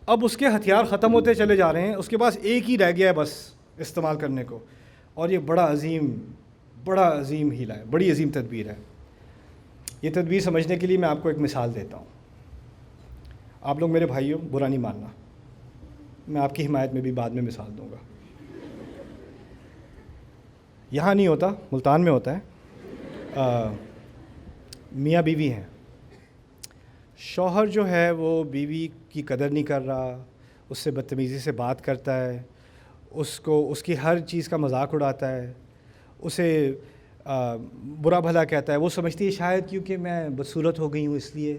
اب اس کے ہتھیار ختم ہوتے چلے جا رہے ہیں، اس کے پاس ایک ہی رہ گیا ہے بس استعمال کرنے کو، اور یہ بڑا عظیم ہیلہ ہے، بڑی عظیم تدبیر ہے۔ یہ تدبیر سمجھنے کے لیے میں آپ کو ایک مثال دیتا ہوں۔ آپ لوگ میرے بھائیوں برا نہیں ماننا، میں آپ کی حمایت میں بھی بعد میں مثال دوں گا۔ یہاں نہیں ہوتا، ملتان میں ہوتا ہے۔ میاں بیوی ہیں، شوہر جو ہے وہ بیوی کی قدر نہیں کر رہا، اس سے بدتمیزی سے بات کرتا ہے، اس کی ہر چیز کا مذاق اڑاتا ہے، اسے برا بھلا کہتا ہے۔ وہ سمجھتی ہے شاید کیونکہ میں بدصورت ہو گئی ہوں اس لیے،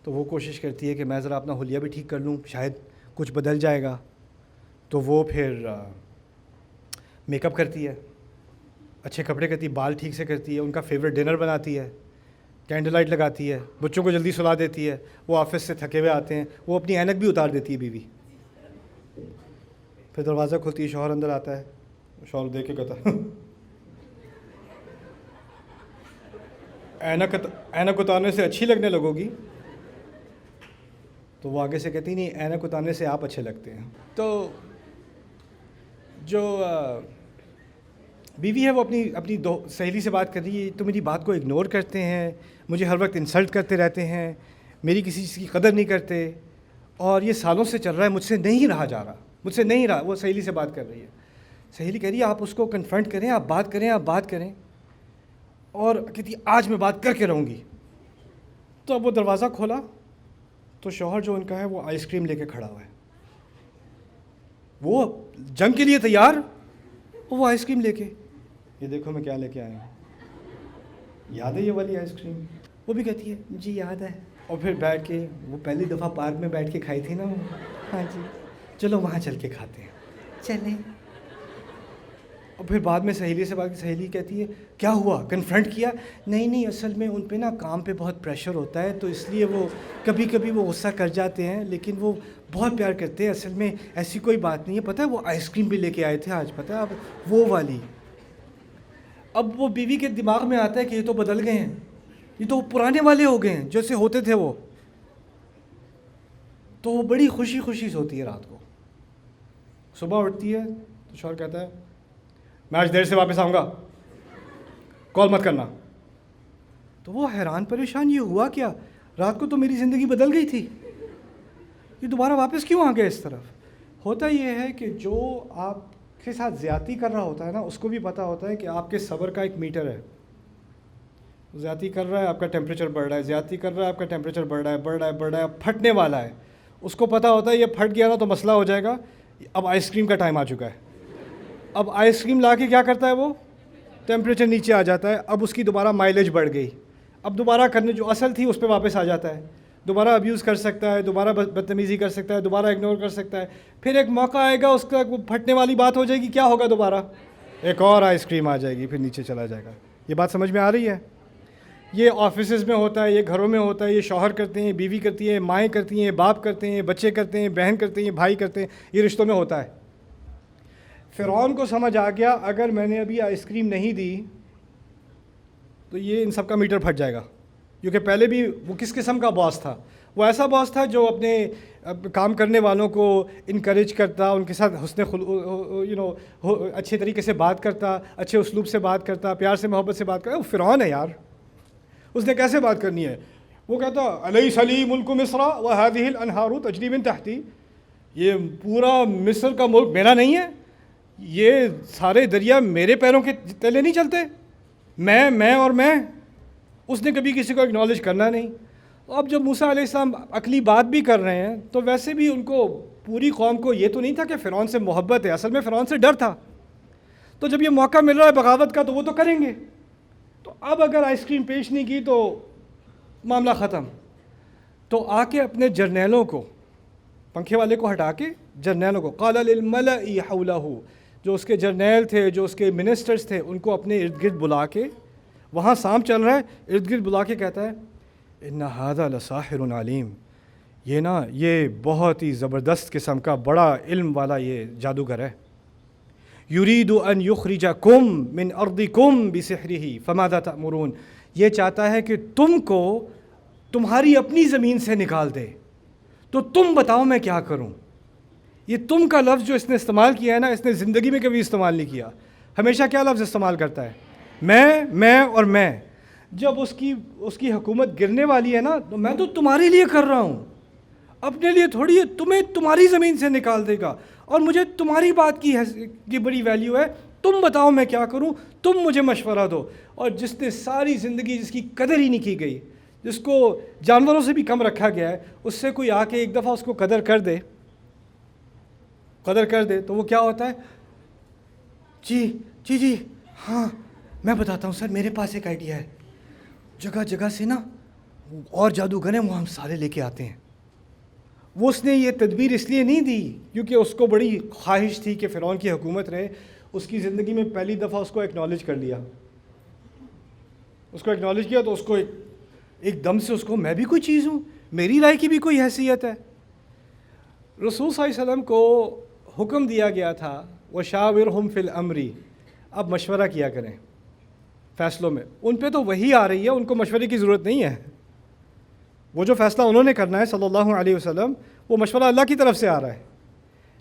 تو وہ کوشش کرتی ہے کہ میں ذرا اپنا حلیہ بھی ٹھیک کر لوں، شاید کچھ بدل جائے گا۔ تو وہ پھر میک اپ کرتی ہے، اچھے کپڑے کرتی ہے، بال ٹھیک سے کرتی ہے، ان کا فیوریٹ ڈنر بناتی ہے، کینڈل لائٹ لگاتی ہے، بچوں کو جلدی سلا دیتی ہے۔ وہ آفس سے تھکے ہوئے آتے ہیں، وہ اپنی اینک بھی اتار دیتی ہے بیوی۔ پھر دروازہ کھلتی ہے، شوہر اندر آتا ہے، شوہر دیکھ کے کہتا ہے اینک اتارنے سے اچھی لگنے لگو گی؟ تو وہ آگے سے کہتی نہیں، اینک اتارنے سے آپ اچھے لگتے ہیں۔ تو جو بیوی ہے وہ اپنی سہیلی سے بات کر رہی ہے، تو میری بات کو اگنور کرتے ہیں، مجھے ہر وقت انسلٹ کرتے رہتے ہیں، میری کسی چیز کی قدر نہیں کرتے، اور یہ سالوں سے چل رہا ہے، مجھ سے نہیں رہا جا رہا، مجھ سے نہیں رہا۔ وہ سہیلی سے بات کر رہی ہے، سہیلی کہہ رہی ہے آپ اس کو کنفرنٹ کریں، آپ بات کریں، اور کہتی ہے آج میں بات کر کے رہوں گی۔ تو اب وہ دروازہ کھولا تو شوہر جو ان کا ہے وہ آئس کریم لے کے کھڑا ہوا ہے، وہ جنگ کے لیے تیار، وہ آئس کریم لے کے، یہ دیکھو میں کیا لے کے آیا ہوں، یاد ہے یہ والی آئس کریم؟ وہ بھی کہتی ہے جی یاد ہے، اور پھر بیٹھ کے، وہ پہلی دفعہ پارک میں بیٹھ کے کھائی تھی نا، ہاں جی چلو وہاں چل کے کھاتے ہیں، چلیں۔ اور پھر بعد میں سہیلی سے بات کی، سہیلی کہتی ہے کیا ہوا، کنفرنٹ کیا؟ نہیں اصل میں ان پہ نا کام پہ بہت پریشر ہوتا ہے، تو اس لیے وہ کبھی کبھی وہ غصہ کر جاتے ہیں، لیکن وہ بہت پیار کرتے ہیں، اصل میں ایسی کوئی بات نہیں ہے، پتہ ہے وہ آئس کریم بھی لے کے آئے تھے آج، پتہ ہے اب وہ والی۔ اب وہ بیوی کے دماغ میں آتا ہے کہ یہ تو بدل گئے ہیں، یہ تو پرانے والے ہو گئے ہیں جیسے ہوتے تھے وہ۔ تو وہ بڑی خوشی سوتی ہے رات کو، صبح اٹھتی ہے تو شوہر کہتا ہے میں آج دیر سے واپس آؤں گا، کال مت کرنا۔ تو وہ حیران پریشان، یہ ہوا کیا، رات کو تو میری زندگی بدل گئی تھی، یہ دوبارہ واپس کیوں آ گیا اس طرف؟ ہوتا یہ ہے کہ جو آپ کے ساتھ زیادتی کر رہا ہوتا ہے نا، اس کو بھی پتہ ہوتا ہے کہ آپ کے صبر کا ایک میٹر ہے، زیادتی کر رہا ہے آپ کا ٹیمپریچر بڑھ رہا ہے، زیادتی کر رہا ہے آپ کا ٹیمپریچر بڑھ رہا ہے، پھٹنے والا ہے، اس کو پتہ ہوتا ہے یہ پھٹ گیا نا تو مسئلہ ہو جائے گا، اب آئس کریم کا ٹائم آ چکا ہے۔ اب آئس کریم لا کے کیا کرتا ہے، وہ ٹیمپریچر نیچے آ جاتا ہے، اب اس کی دوبارہ مائلیج بڑھ گئی، اب دوبارہ کرنے جو اصل تھی اس پہ واپس آ جاتا ہے، دوبارہ ابیوز کر سکتا ہے، دوبارہ بدتمیزی کر سکتا ہے، دوبارہ اگنور کر سکتا ہے، پھر ایک موقع آئے گا اس کا وہ پھٹنے والی بات ہو جائے گی، کیا ہوگا، دوبارہ ایک اور آئس کریم آ جائے گی، پھر نیچے چلا جائے گا۔ یہ بات سمجھ میں آ رہی ہے؟ یہ آفیسز میں ہوتا ہے، یہ گھروں میں ہوتا ہے، یہ شوہر کرتے ہیں، بیوی کرتی ہے، مائیں کرتی ہیں، باپ کرتے ہیں، بچے کرتے ہیں، بہن کرتے ہیں، بھائی کرتے ہیں، یہ رشتوں میں ہوتا ہے۔ فرعون کو سمجھ آ گیا اگر میں نے ابھی آئس کریم نہیں دی تو یہ ان سب کا میٹر پھٹ جائے گا، کیونکہ پہلے بھی وہ کس قسم کا باس تھا، وہ ایسا باس تھا جو اپنے کام کرنے والوں کو انکریج کرتا، ان کے ساتھ اچھے طریقے سے بات کرتا، اچھے اسلوب سے بات کرتا، پیار سے محبت سے بات کرتا۔ وہ فرعون ہے یار، اس نے کیسے بات کرنی ہے؟ وہ کہتا الیس لی ملک مصر وہذہ الانہار تجری من تحتی، یہ پورا مصر کا ملک میرا نہیں ہے، یہ سارے دریا میرے پیروں کے تلے نہیں چلتے، میں اس نے کبھی کسی کو اگنالج کرنا نہیں۔ اب جب موسیٰ علیہ السلام عقلی بات بھی کر رہے ہیں تو ویسے بھی ان کو پوری قوم کو یہ تو نہیں تھا کہ فرعون سے محبت ہے، اصل میں فرعون سے ڈر تھا، تو جب یہ موقع مل رہا ہے بغاوت کا تو وہ تو کریں گے۔ تو اب اگر آئس کریم پیش نہیں کی تو معاملہ ختم۔ تو آ کے اپنے جرنیلوں کو، پنکھے والے کو ہٹا کے جرنیلوں کو، قال للملأ حولہ، جو اس کے جرنیل تھے، جو اس کے منسٹرز تھے، ان کو اپنے ارد گرد بلا کے، وہاں سام چل رہا ہے، ارد گرد بلا کے کہتا ہے ان ھذا لساحر علیم، یہ بہت ہی زبردست قسم کا بڑا علم والا یہ جادوگر ہے، یرید ان یخرجکم من ارضکم بسحرہ فماذا تأمرون، یہ چاہتا ہے کہ تم کو تمہاری اپنی زمین سے نکال دے، تو تم بتاؤ میں کیا کروں. یہ تم کا لفظ جو اس نے استعمال کیا ہے نا, اس نے زندگی میں کبھی استعمال نہیں کیا. ہمیشہ کیا لفظ استعمال کرتا ہے؟ میں اور میں. جب اس کی حکومت گرنے والی ہے نا, تو میں تو تمہارے لیے کر رہا ہوں, اپنے لیے تھوڑی ہے. تمہیں تمہاری زمین سے نکال دے گا, اور مجھے تمہاری بات کی بڑی ویلیو ہے. تم بتاؤ میں کیا کروں, تم مجھے مشورہ دو. اور جس نے ساری زندگی جس کی قدر ہی نہیں کی گئی, جس کو جانوروں سے بھی کم رکھا گیا ہے, اس سے کوئی آ کے ایک دفعہ اس کو قدر کر دے تو وہ کیا ہوتا ہے؟ جی ہاں میں بتاتا ہوں سر, میرے پاس ایک آئیڈیا ہے. جگہ جگہ سے نا اور جادوگر ہیں, وہ ہم سارے لے کے آتے ہیں. وہ اس نے یہ تدبیر اس لیے نہیں دی کیونکہ اس کو بڑی خواہش تھی کہ فرعون کی حکومت رہے. اس کی زندگی میں پہلی دفعہ اس کو ایکنالج کر لیا, تو اس کو ایک دم سے اس کو میں بھی کوئی چیز ہوں, میری رائے کی بھی کوئی حیثیت ہے. رسول صلی اللہ علیہ وسلم کو حکم دیا گیا تھا وَشَاوِرْهُمْ فِي الْأَمْرِ, اب مشورہ کیا کریں فیصلوں میں. ان پہ تو وحی آ رہی ہے, ان کو مشورے کی ضرورت نہیں ہے. وہ جو فیصلہ انہوں نے کرنا ہے صلی اللہ علیہ وسلم, وہ مشورہ اللہ کی طرف سے آ رہا ہے.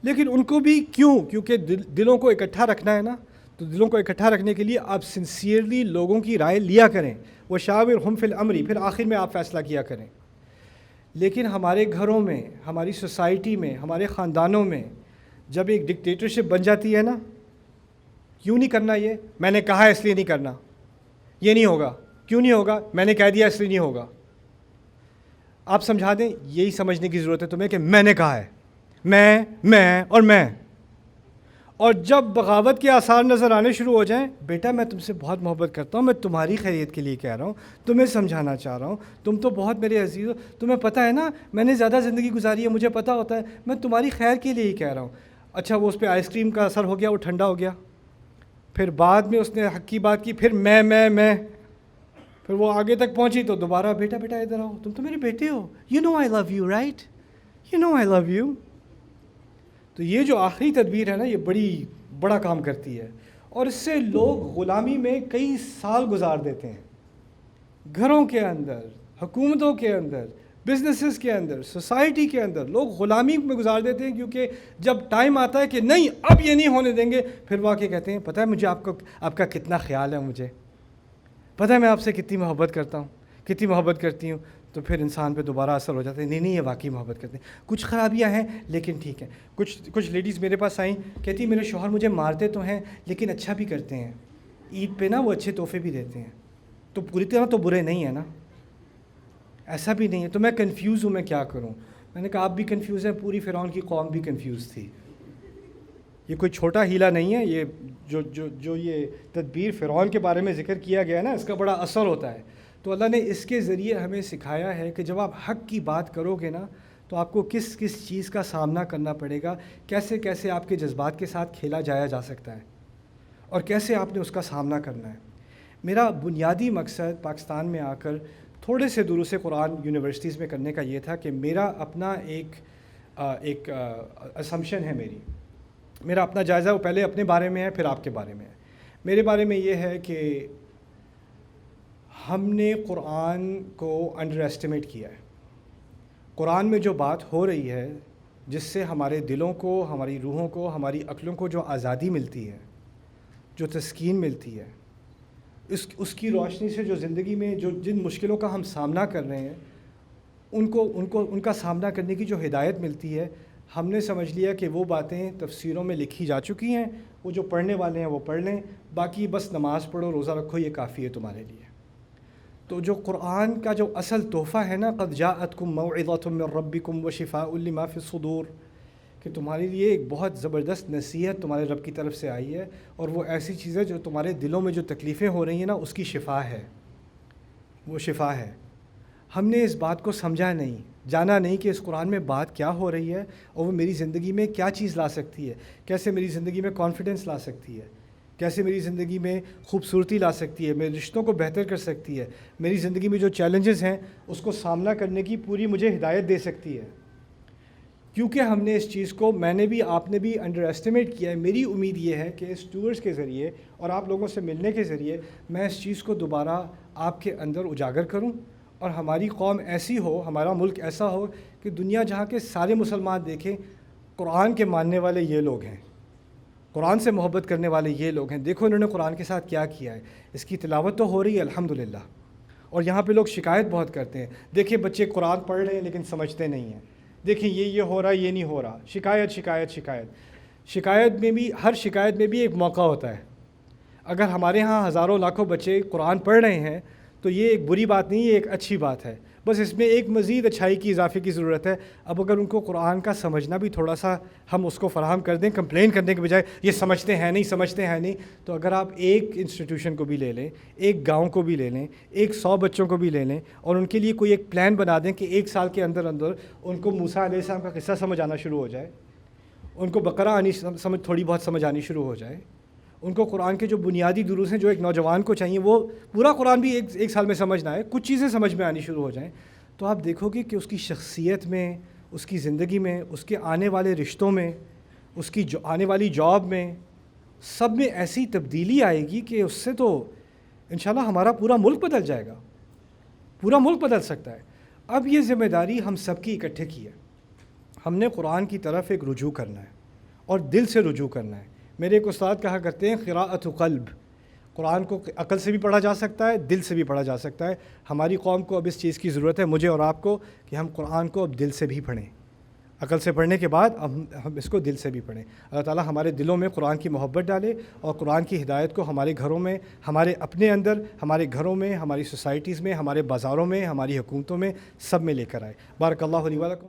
لیکن ان کو بھی کیونکہ دلوں کو اکٹھا رکھنا ہے نا, تو دلوں کو اکٹھا رکھنے کے لیے آپ سنسیئرلی لوگوں کی رائے لیا کریں. وَشَاوِرْهُمْ فِي الْأَمْرِ, پھر آخر میں آپ فیصلہ کیا کریں. لیکن ہمارے گھروں میں, ہماری سوسائٹی میں, ہمارے خاندانوں میں جب ایک ڈکٹیٹرشپ بن جاتی ہے نا, کیوں نہیں کرنا یہ, میں نے کہا ہے اس لیے نہیں کرنا, یہ نہیں ہوگا, کیوں نہیں ہوگا, میں نے کہہ دیا اس لیے نہیں ہوگا. آپ سمجھا دیں, یہی سمجھنے کی ضرورت ہے تمہیں کہ میں نے کہا ہے, میں. اور جب بغاوت کے آثار نظر آنے شروع ہو جائیں, بیٹا میں تم سے بہت محبت کرتا ہوں, میں تمہاری خیریت کے لیے کہہ رہا ہوں, تمہیں سمجھانا چاہ رہا ہوں, تم تو بہت میرے عزیز ہو, تمہیں پتہ ہے نا میں نے زیادہ زندگی گزاری ہے, مجھے پتہ ہوتا ہے, میں تمہاری خیر کے لیے ہی کہہ رہا ہوں. اچھا وہ اس پہ آئس کریم کا اثر ہو گیا, وہ ٹھنڈا ہو گیا, پھر بعد میں اس نے حق کی بات کی, پھر میں پھر وہ آگے تک پہنچی تو دوبارہ بیٹا ادھر آؤ, تم تو میرے بیٹے ہو, you know I love you right, you know I love you. تو یہ جو آخری تدبیر ہے نا, یہ بڑا کام کرتی ہے. اور اس سے لوگ غلامی میں کئی سال گزار دیتے ہیں, گھروں کے اندر, حکومتوں کے اندر, بزنسز کے اندر, سوسائٹی کے اندر لوگ غلامی میں گزار دیتے ہیں. کیونکہ جب ٹائم آتا ہے کہ نہیں اب یہ نہیں ہونے دیں گے, پھر وہ آ کے کہتے ہیں پتہ ہے مجھے آپ کا کتنا خیال ہے, مجھے پتہ ہے میں آپ سے کتنی محبت کرتا ہوں, کتنی محبت کرتی ہوں. تو پھر انسان پہ دوبارہ اثر ہو جاتا ہے, نہیں یہ واقعی محبت کرتے ہیں. کچھ خرابیاں ہیں لیکن ٹھیک ہے. کچھ لیڈیز میرے پاس آئیں, کہتی میرے شوہر مجھے مارتے تو ہیں لیکن اچھا بھی کرتے ہیں, عید پہ نا وہ اچھے تحفے بھی دیتے ہیں, تو پوری طرح تو برے نہیں ہیں نا, ایسا بھی نہیں ہے. تو میں کنفیوز ہوں, میں کیا کروں. میں نے کہا آپ بھی کنفیوز ہیں, پوری فرعون کی قوم بھی کنفیوز تھی. یہ کوئی چھوٹا ہیلا نہیں ہے, یہ جو یہ تدبیر فرعون کے بارے میں ذکر کیا گیا ہے نا, اس کا بڑا اثر ہوتا ہے. تو اللہ نے اس کے ذریعے ہمیں سکھایا ہے کہ جب آپ حق کی بات کرو گے نا, تو آپ کو کس چیز کا سامنا کرنا پڑے گا, کیسے آپ کے جذبات کے ساتھ کھیلا جا سکتا ہے, اور کیسے آپ نے اس کا سامنا کرنا ہے. میرا بنیادی مقصد پاکستان میں آ کر تھوڑے سے دروس قرآن یونیورسٹیز میں کرنے کا یہ تھا کہ میرا اپنا ایک اسمپشن ہے, میرا اپنا جائزہ, وہ پہلے اپنے بارے میں ہے پھر آپ کے بارے میں ہے. میرے بارے میں یہ ہے کہ ہم نے قرآن کو انڈر ایسٹیمیٹ کیا ہے. قرآن میں جو بات ہو رہی ہے, جس سے ہمارے دلوں کو, ہماری روحوں کو, ہماری عقلوں کو جو آزادی ملتی ہے, جو تسکین ملتی ہے, اس کی روشنی سے جو زندگی میں جن مشکلوں کا ہم سامنا کر رہے ہیں, ان کا سامنا کرنے کی جو ہدایت ملتی ہے, ہم نے سمجھ لیا کہ وہ باتیں تفسیروں میں لکھی جا چکی ہیں. وہ جو پڑھنے والے ہیں وہ پڑھ لیں, باقی بس نماز پڑھو, روزہ رکھو, یہ کافی ہے تمہارے لیے. تو جو قرآن کا جو اصل تحفہ ہے نا, قد جاءتکم موعظۃ من ربکم وشفاء لما فی الصدور, کہ تمہارے لیے ایک بہت زبردست نصیحت تمہارے رب کی طرف سے آئی ہے, اور وہ ایسی چیز ہے جو تمہارے دلوں میں جو تکلیفیں ہو رہی ہیں نا, اس کی شفا ہے, وہ شفا ہے. ہم نے اس بات کو سمجھا نہیں, جانا نہیں کہ اس قرآن میں بات کیا ہو رہی ہے, اور وہ میری زندگی میں کیا چیز لا سکتی ہے, کیسے میری زندگی میں کانفیڈنس لا سکتی ہے, کیسے میری زندگی میں خوبصورتی لا سکتی ہے, میرے رشتوں کو بہتر کر سکتی ہے, میری زندگی میں جو چیلنجز ہیں اس کو سامنا کرنے کی پوری مجھے ہدایت دے سکتی ہے. کیونکہ ہم نے اس چیز کو, میں نے بھی, آپ نے بھی انڈر ایسٹیمیٹ کیا ہے. میری امید یہ ہے کہ اس ٹورز کے ذریعے اور آپ لوگوں سے ملنے کے ذریعے میں اس چیز کو دوبارہ آپ کے اندر اجاگر کروں, اور ہماری قوم ایسی ہو، ہمارا ملک ایسا ہو کہ دنیا جہاں کے سارے مسلمان دیکھیں قرآن کے ماننے والے یہ لوگ ہیں، قرآن سے محبت کرنے والے یہ لوگ ہیں، دیکھو انہوں نے قرآن کے ساتھ کیا کیا ہے، اس کی تلاوت تو ہو رہی ہے الحمدللہ۔ اور یہاں پہ لوگ شکایت بہت کرتے ہیں، دیکھیں بچے قرآن پڑھ رہے ہیں لیکن سمجھتے نہیں ہیں، دیکھیں یہ ہو رہا ہے، یہ نہیں ہو رہا، شکایت شکایت شکایت۔ شکایت میں بھی، ہر شکایت میں بھی ایک موقع ہوتا ہے۔ اگر ہمارے ہاں ہزاروں لاکھوں بچے قرآن پڑھ رہے ہیں تو یہ ایک بری بات نہیں، یہ ایک اچھی بات ہے، بس اس میں ایک مزید اچھائی کی، اضافے کی ضرورت ہے۔ اب اگر ان کو قرآن کا سمجھنا بھی تھوڑا سا ہم اس کو فراہم کر دیں، کمپلین کرنے کے بجائے یہ سمجھتے ہیں نہیں سمجھتے ہیں نہیں، تو اگر آپ ایک انسٹیٹیوشن کو بھی لے لیں، ایک گاؤں کو بھی لے لیں، 100 بچوں کو بھی لے لیں اور ان کے لیے کوئی ایک پلان بنا دیں کہ 1 سال کے اندر اندر ان کو موسیٰ علیہ السلام کا قصہ سمجھ آنا شروع ہو جائے، ان کو بقرہ تھوڑی بہت سمجھ آنی شروع ہو جائے، ان کو قرآن کے جو بنیادی دروس ہیں جو ایک نوجوان کو چاہیے وہ پورا قرآن بھی ایک سال میں سمجھنا ہے، کچھ چیزیں سمجھ میں آنی شروع ہو جائیں، تو آپ دیکھو گے کہ اس کی شخصیت میں، اس کی زندگی میں، اس کے آنے والے رشتوں میں، اس کی آنے والی جاب میں، سب میں ایسی تبدیلی آئے گی کہ اس سے تو انشاءاللہ ہمارا پورا ملک بدل جائے گا، پورا ملک بدل سکتا ہے۔ اب یہ ذمہ داری ہم سب کی اکٹھے کی ہے، ہم نے قرآن کی طرف ایک رجوع کرنا ہے اور دل سے رجوع کرنا ہے۔ میرے ایک استاد کہا کرتے ہیں قراءۃ قلب، قرآن کو عقل سے بھی پڑھا جا سکتا ہے، دل سے بھی پڑھا جا سکتا ہے۔ ہماری قوم کو اب اس چیز کی ضرورت ہے، مجھے اور آپ کو، کہ ہم قرآن کو اب دل سے بھی پڑھیں، عقل سے پڑھنے کے بعد ہم اس کو دل سے بھی پڑھیں۔ اللہ تعالیٰ ہمارے دلوں میں قرآن کی محبت ڈالے اور قرآن کی ہدایت کو ہمارے گھروں میں، ہمارے اپنے اندر، ہمارے گھروں میں، ہماری سوسائٹیز میں، ہمارے بازاروں میں، ہماری حکومتوں میں، سب میں لے کر آئے۔ بارک اللہ لی و لکم۔